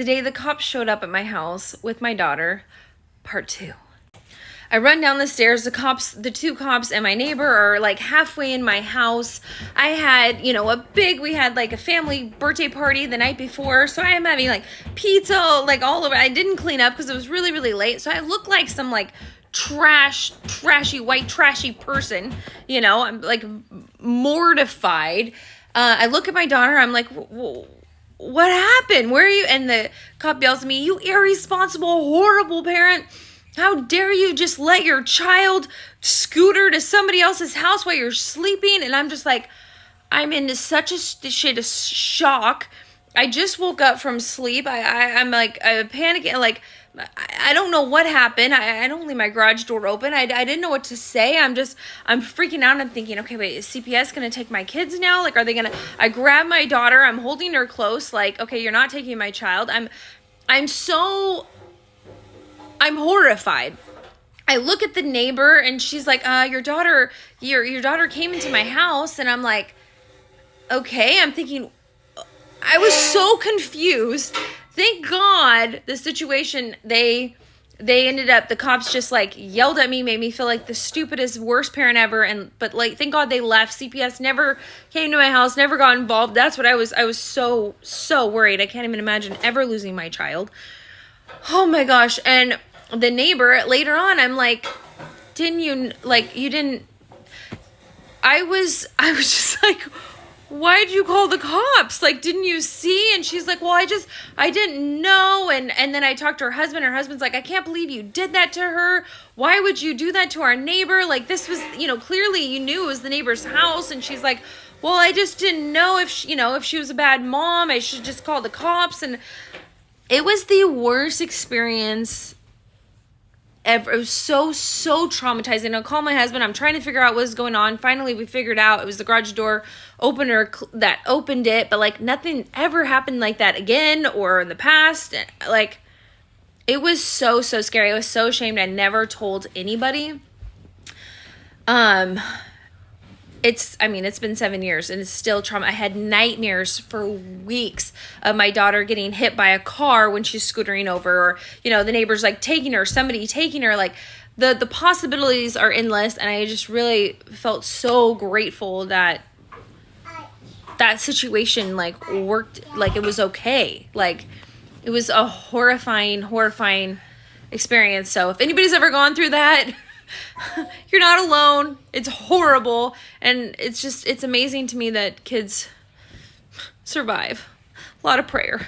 The day the cops showed up at my house with my daughter, part 2. I run down the stairs. The two cops and my neighbor are like halfway in my house. I had, we had like a family birthday party the night before. So I am having like pizza, like all over. I didn't clean up because it was really, really late. So I look like some like trashy, white, trashy person. I'm like mortified. I look at my daughter. I'm like, what happened? Where are you? And the cop yells at me, "You irresponsible, horrible parent. How dare you just let your child scooter to somebody else's house while you're sleeping?" And I'm just like, I'm in such a state of shock. I just woke up from sleep. I'm like, I'm panicking. Like, I don't know what happened. I don't leave my garage door open. I didn't know what to say. I'm freaking out. I'm thinking, okay, wait, is CPS going to take my kids now? Like, are they going to, I grab my daughter. I'm holding her close. Like, okay, you're not taking my child. I'm horrified. I look at the neighbor and she's like, your daughter came into my house. And I'm like, okay. I'm thinking, I was so confused. Thank God the situation, they ended up, the cops just like yelled at me, made me feel like the stupidest, worst parent ever. But like, thank God they left. CPS never came to my house, never got involved. That's what I was so worried. I can't even imagine ever losing my child. Oh my gosh. And the neighbor later on, I'm like, I was just like, why did you call the cops? Like, didn't you see? And she's like, well, I didn't know. And then I talked to her husband. Her husband's like, I can't believe you did that to her. Why would you do that to our neighbor? Like, this was, clearly you knew it was the neighbor's house. And she's like, well, I just didn't know if she was a bad mom. I should just call the cops. And it was the worst experience ever. It was so traumatizing. I call my husband. I'm trying to figure out what was going on. Finally, we figured out it was the garage door opener that opened it, but like nothing ever happened like that again or in the past. Like, it was so scary. I was so ashamed. I never told anybody. It's been 7 years and it's still trauma. I had nightmares for weeks of my daughter getting hit by a car when she's scootering over, or, the neighbors like taking her, somebody taking her. Like, the possibilities are endless. And I just really felt so grateful that situation like worked, like it was okay. Like, it was a horrifying experience. So if anybody's ever gone through that, you're not alone. It's horrible. And it's amazing to me that kids survive. A lot of prayer.